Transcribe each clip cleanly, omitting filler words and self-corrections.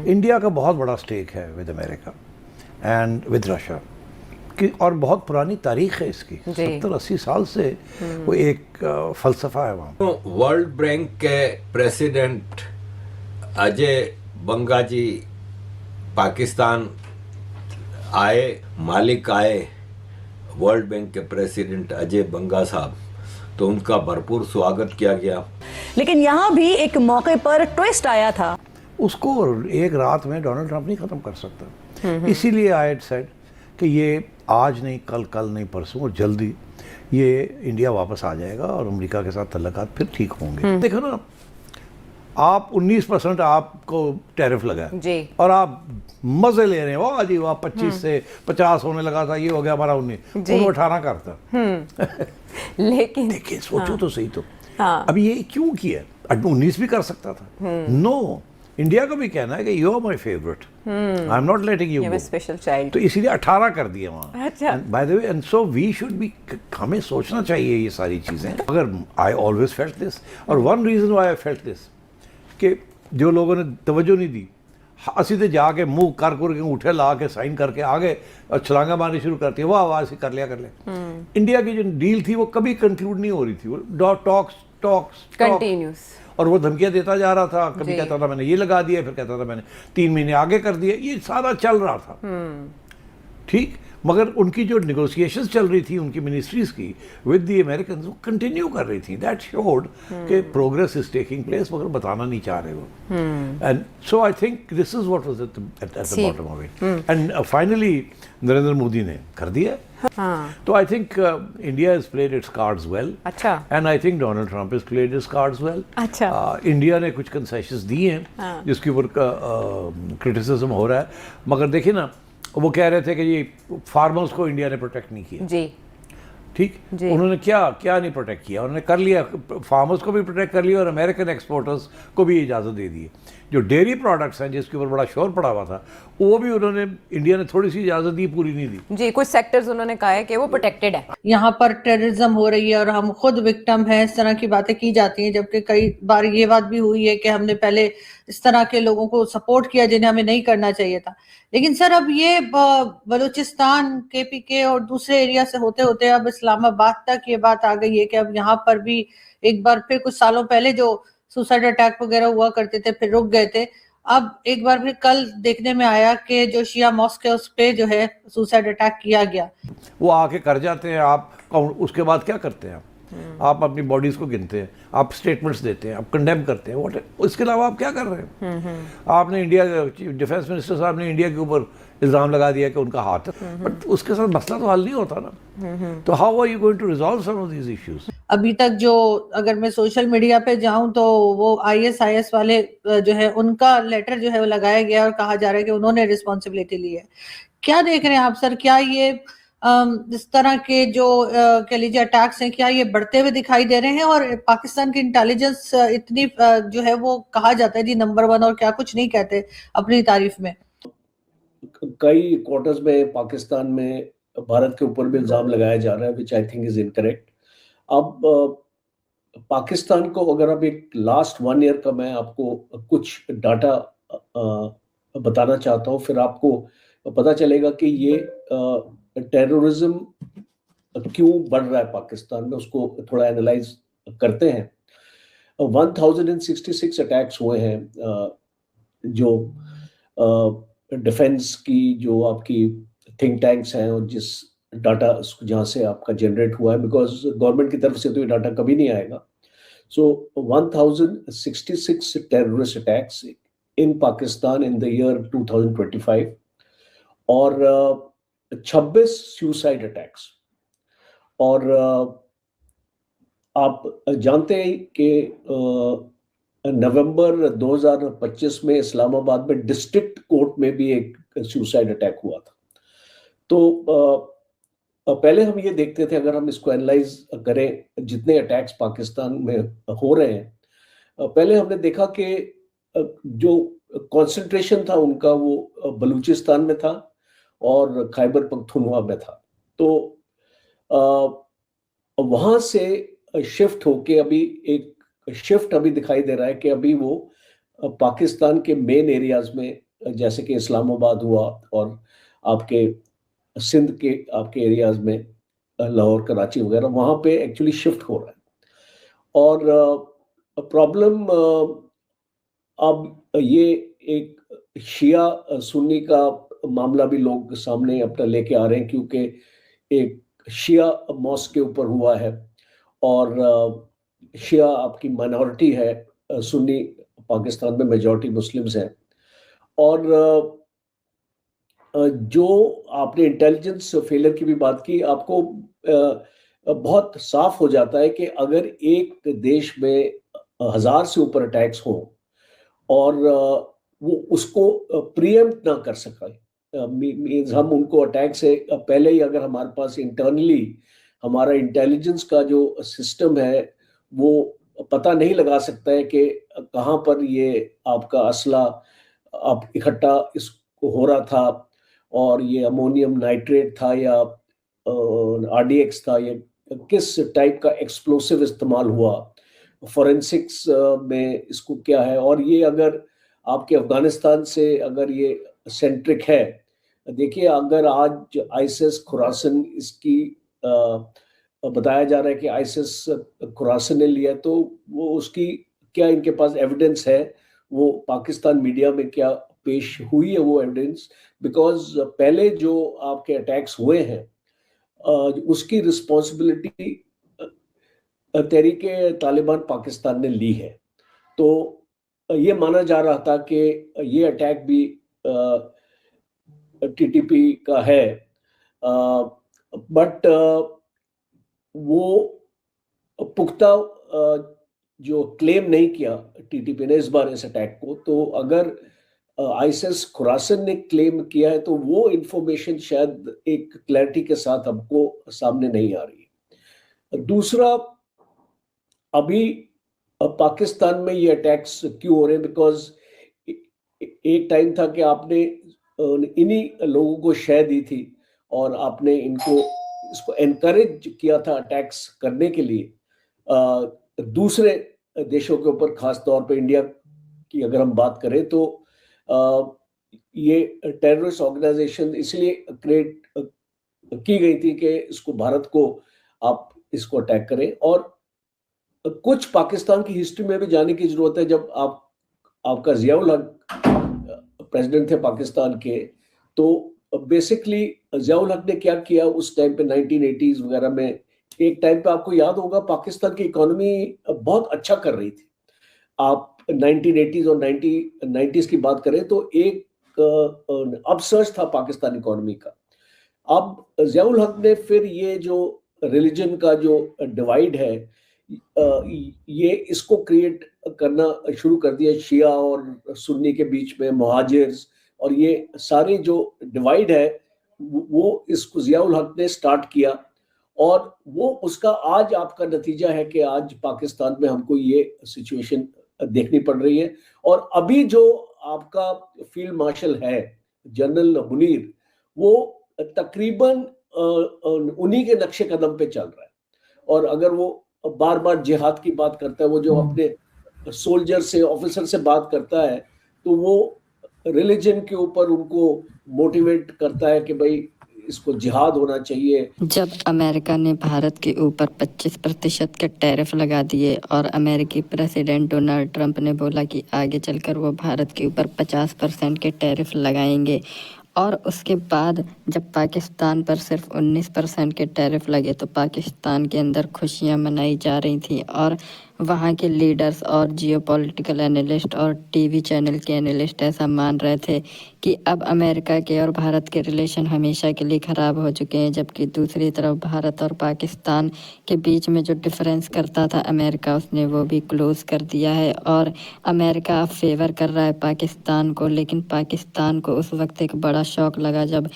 India का बहुत बड़ा स्टेक है with America and with Russia की, और बहुत पुरानी तारीख है इसकी, 70-80 साल से वो एक फलसफा है वहाँ। वर्ल्ड बैंक के प्रेसिडेंट अजय बंगा जी पाकिस्तान आए, मालिक आए वर्ल्ड बैंक के प्रेसिडेंट अजय बंगा साहब, तो उनका भरपूर स्वागत किया गया। लेकिन यहाँ भी एक मौके पर ट्विस्ट आया था। उसको एक रात में डोनाल्ड ट्रंप नहीं खत्म कर सकता, इसीलिए आई हैड सेड कि ये आज नहीं कल, कल नहीं परसों, और जल्दी ये इंडिया वापस आ जाएगा और अमेरिका के साथ तल्लुकात फिर ठीक होंगे। देखो ना, आप 19% आपको टैरिफ लगा है जी, और आप मजे ले रहे हैं, वाह जी वाह, 25 से 50 होने लगा था, ये हो गया हमारा 19, 18 करता। लेकिन देखिए सोचो तो सही, तो अभी ये क्यों किया? 19 भी कर सकता था। नो, इंडिया का भी कहना है कि you are my favourite, I am not letting you go, special child, तो इसीलिए 18 कर दिया वहाँ। अच्छा, by the way, and so we should be, हमें सोचना चाहिए ये सारी चीजें। अगर आई ऑलवेज फेल्ट दिस, और one reason why I felt this कि जो लोगों ने तवज्जो नहीं दी, ਅਸੀਂ तो जाके मुंह कर के उठे ला के साइन करके आ गए और छलांगा मारनी शुरू करती है, वाह वाह ऐसे कर लिया। इंडिया की जो डील थी वो कभी कंक्लूड नहीं हो रही थी, वो टॉक्स कंटिन्यूस, और वो धमकियां देता जा रहा था। कभी कहता था मैंने ये लगा दिया, फिर कहता था मैंने 3 महीने आगे कर दिया, ये सारा चल रहा था। ठीक, मगर उनकी जो नेगोशिएशंस चल रही थी उनकी मिनिस्ट्रीज की विद द अमेरिकन्स, वो कंटिन्यू कर रही थी। दैट शोड कि प्रोग्रेस इज टेकिंग प्लेस, मगर बताना नहीं चाह रहे वो। And so I think this is what was at the bottom of it, and finally Narendra Modi ने कर दिया। तो I think India has played its cards well, अच्छा, and I think Donald Trump has played its cards well. अच्छा, India ने कुछ concessions दिए हैं जिसके ऊपर क्रिटिसिज्म हो रहा है, मगर देखिए ना, वो कह रहे थे कि ये फार्मर्स को इंडिया ने प्रोटेक्ट नहीं किया जी, ठीक, उन्होंने क्या नहीं प्रोटेक्ट किया, उन्होंने कर लिया, फार्मर्स को भी प्रोटेक्ट कर लिया और अमेरिकन एक्सपोर्टर्स को भी इजाज़त दे दी। जो डेयरी प्रोडक्ट्स हैं जिसके ऊपर बड़ा शोर पड़ा हुआ था, वो भी उन्होंने, इंडिया ने थोड़ी सी इजाज़त दी, पूरी नहीं दी जी। कुछ सेक्टर्स उन्होंने कहा है कि वो प्रोटेक्टेड है। यहाँ पर टेररिज्म हो रही है और हम खुद विक्टिम हैं, इस तरह की बातें की जाती हैं, जबकि कई बार ये बात भी हुई है कि हमने पहले इस तरह के लोगों को सपोर्ट किया जिन्हें हमें नहीं करना चाहिए था। लेकिन सर, अब ये बलूचिस्तान, KPK और दूसरे एरिया से होते होते अब इस्लामाबाद तक ये बात आ गई है कि अब यहाँ पर भी एक बार फिर, कुछ सालों पहले जो सुसाइड अटैक वगैरह हुआ करते थे फिर रुक गए थे, अब एक बार फिर कल देखने में आया कि जो शिया मॉस्क है उस पे जो है सुसाइड अटैक किया गया। वो आके कर जाते हैं, आप उसके बाद क्या करते हैं? आप अपनी बॉडीज को गिनते हैं, आप स्टेटमेंट्स देते हैं, आप कंडेम करते हैं, उसके अलावा आप क्या कर रहे हैं? आपने इंडिया डिफेंस मिनिस्टर साहब ने इंडिया के ऊपर इल्जाम लगा दिया कि उनका हाथ है, बट उसके साथ मसला तो हल नहीं होता ना। तो how are you going to resolve some of these issues? अभी तक जो, अगर मैं सोशल मीडिया पे जाऊं तो वो ISIS वाले जो है उनका लेटर जो है वो लगाया गया और कहा जा रहा है कि उन्होंने रिस्पॉन्सिबिलिटी ली है। क्या देख रहे हैं आप सर? क्या ये इस तरह के जो कह लीजिए अटैक्स हैं, क्या ये बढ़ते हुए दिखाई दे रहे हैं? और पाकिस्तान की इंटेलिजेंस इतनी जो है वो कहा जाता है जी नंबर 1, और क्या कुछ नहीं कहते अपनी तारीफ में। कई क्वार्टर्स में पाकिस्तान में भारत के ऊपर भी इल्जाम लगाया जा रहा है, विच आई थिंक इज इनकरेक्ट। अब पाकिस्तान को, अगर अब एक लास्ट 1 ईयर का मैं आपको कुछ डाटा बताना चाहता हूँ, फिर आपको पता चलेगा कि ये टेररिज्म क्यों बढ़ रहा है पाकिस्तान में, उसको थोड़ा एनालाइज करते हैं। 1066 अटैक्स हुए हैं जो डिफेंस की जो आपकी थिंक टैंक्स हैं और जिस डाटा जहाँ से आपका जनरेट हुआ है, बिकॉज गवर्नमेंट की तरफ से तो ये डाटा कभी नहीं आएगा। सो 1066 terrorist attacks in Pakistan in the year 2025 और 26 सुसाइड अटैक्स। और आप जानते हैं कि नवंबर 2025 में इस्लामाबाद में डिस्ट्रिक्ट कोर्ट में भी एक सुसाइड अटैक हुआ था। तो पहले हम ये देखते थे, अगर हम इसको एनालाइज करें जितने अटैक्स पाकिस्तान में हो रहे हैं, पहले हमने देखा कि जो कंसंट्रेशन था उनका वो बलूचिस्तान में था और खैबर पख्तूनख्वा में था। तो वहां से शिफ्ट होके अभी एक शिफ्ट अभी दिखाई दे रहा है कि अभी वो पाकिस्तान के मेन एरियाज में, जैसे कि इस्लामाबाद हुआ और आपके सिंध के आपके एरियाज में, लाहौर, कराची वगैरह, वहाँ पे एक्चुअली शिफ्ट हो रहा है। और प्रॉब्लम अब ये एक शिया सुन्नी का मामला भी लोग सामने अपना लेके आ रहे हैं, क्योंकि एक शिया मॉस्क के ऊपर हुआ है और शिया आपकी माइनॉरिटी है, सुन्नी पाकिस्तान में मेजॉरिटी मुस्लिम्स हैं। और जो आपने इंटेलिजेंस फेलियर की भी बात की, आपको बहुत साफ हो जाता है कि अगर एक देश में 1000 से ऊपर अटैक्स हों और वो उसको प्रीएम्प्ट ना कर सके, मीन्स हम उनको अटैक से पहले ही, अगर हमारे पास इंटरनली हमारा इंटेलिजेंस का जो सिस्टम है वो पता नहीं लगा सकता है कि कहाँ पर ये आपका असला आप इकट्ठा इसको हो रहा था, और ये अमोनियम नाइट्रेट था या आरडीएक्स था, या किस टाइप का एक्सप्लोसिव इस्तेमाल हुआ, फॉरेंसिक्स में इसको क्या है, और ये अगर आपके अफगानिस्तान से अगर ये सेंट्रिक है। देखिए, अगर आज आईसिस खुरासन इसकी बताया जा रहा है कि आईसिस खुरासन ने लिया, तो वो उसकी क्या इनके पास एविडेंस है, वो पाकिस्तान मीडिया में क्या पेश हुई है वो एविडेंस? बिकॉज पहले जो आपके अटैक्स हुए हैं उसकी रिस्पॉन्सिबिलिटी तहरीके तालिबान पाकिस्तान ने ली है। तो ये माना जा रहा था कि ये अटैक भी टीटीपी का है, बट वो पुख्ता जो क्लेम नहीं किया टीटीपी ने इस बार इस अटैक को। तो अगर आईसिस खुरासन ने क्लेम किया है तो वो इंफॉर्मेशन शायद एक क्लैरिटी के साथ हमको सामने नहीं आ रही है। दूसरा, अभी पाकिस्तान में ये अटैक्स क्यों हो रहे हैं? बिकॉज एक टाइम था कि आपने इन्हीं लोगों को शय दी थी और आपने इसको एनकरेज किया था अटैक्स करने के लिए दूसरे देशों के ऊपर, खास तौर पे इंडिया की अगर हम बात करें तो ये टेररिस्ट ऑर्गेनाइजेशन इसलिए क्रिएट की गई थी कि इसको भारत को आप इसको अटैक करें। और कुछ पाकिस्तान की हिस्ट्री में भी जाने की जरूरत है। जब आपका जियाउल हक प्रेसिडेंट थे पाकिस्तान के, तो बेसिकली जियाउल हक ने क्या किया उस टाइम पे 1980s वगैरह में, एक टाइम पे आपको याद होगा पाकिस्तान की इकोनॉमी बहुत अच्छा कर रही थी। आप 1980s और 90s की बात करें तो एक अपसर्ज था पाकिस्तान इकोनॉमी का। अब जियाउल हक ने फिर ये जो रिलीजन का जो डिवाइड है, ये इसको क्रिएट करना शुरू कर दिया, शिया और सुन्नी के बीच में, मुहाजिर्स, और ये सारे जो डिवाइड है वो इसको जियाउल हक ने स्टार्ट किया। और वो उसका आज आपका नतीजा है कि आज पाकिस्तान में हमको ये सिचुएशन देखनी पड़ रही है। और अभी जो आपका फील्ड मार्शल है जनरल मुनीर, वो तकरीबन उन्हीं के नक्शे कदम पे चल रहा है। और अगर वो बार बार जिहाद की बात करता है, वो जो अपने सोल्जर से, ऑफिसर से बात करता है, तो वो रिलीजन के ऊपर उनको मोटिवेट करता है कि भाई इसको जिहाद होना चाहिए। जब अमेरिका ने भारत के ऊपर 25% के टैरिफ लगा दिए और अमेरिकी प्रेसिडेंट डोनाल्ड ट्रंप ने बोला कि आगे चलकर वो भारत के ऊपर 50% के टैरिफ लगाएंगे, और उसके बाद जब पाकिस्तान पर सिर्फ 19% के टैरिफ लगे तो पाकिस्तान के अंदर खुशियां मनाई जा रही थी। और वहाँ के लीडर्स और जियोपॉलिटिकल एनालिस्ट और टीवी चैनल के एनालिस्ट ऐसा मान रहे थे कि अब अमेरिका के और भारत के रिलेशन हमेशा के लिए ख़राब हो चुके हैं। जबकि दूसरी तरफ भारत और पाकिस्तान के बीच में जो डिफरेंस करता था अमेरिका, उसने वो भी क्लोज कर दिया है और अमेरिका अब फेवर कर रहा है पाकिस्तान को। लेकिन पाकिस्तान को उस वक्त एक बड़ा शॉक लगा जब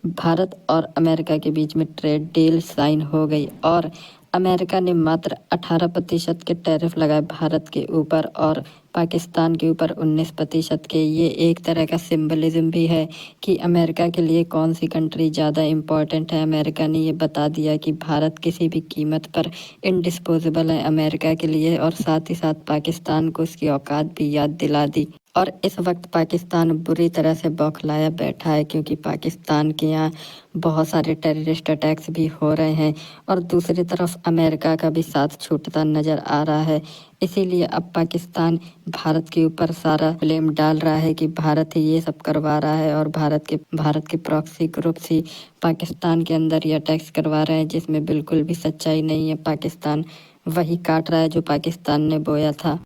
भारत और अमेरिका के बीच में ट्रेड डील साइन हो गई और अमेरिका ने मात्र 18% के टैरिफ लगाए भारत के ऊपर और पाकिस्तान के ऊपर 19% के। ये एक तरह का सिंबलिज्म भी है कि अमेरिका के लिए कौन सी कंट्री ज़्यादा इम्पोर्टेंट है। अमेरिका ने ये बता दिया कि भारत किसी भी कीमत पर इंडिस्पोजेबल है अमेरिका के लिए, और साथ ही साथ पाकिस्तान को उसकी औकात भी याद दिला दी। और इस वक्त पाकिस्तान बुरी तरह से बौखलाया बैठा है क्योंकि पाकिस्तान के यहाँ बहुत सारे टेररिस्ट अटैक्स भी हो रहे हैं और दूसरी तरफ अमेरिका का भी साथ छूटता नज़र आ रहा है। इसीलिए अब पाकिस्तान भारत के ऊपर सारा ब्लेम डाल रहा है कि भारत ही ये सब करवा रहा है और भारत के प्रॉक्सी ग्रुप्स ही पाकिस्तान के अंदर ये अटैक्स करवा रहे हैं, जिसमें बिल्कुल भी सच्चाई नहीं है। पाकिस्तान वही काट रहा है जो पाकिस्तान ने बोया था।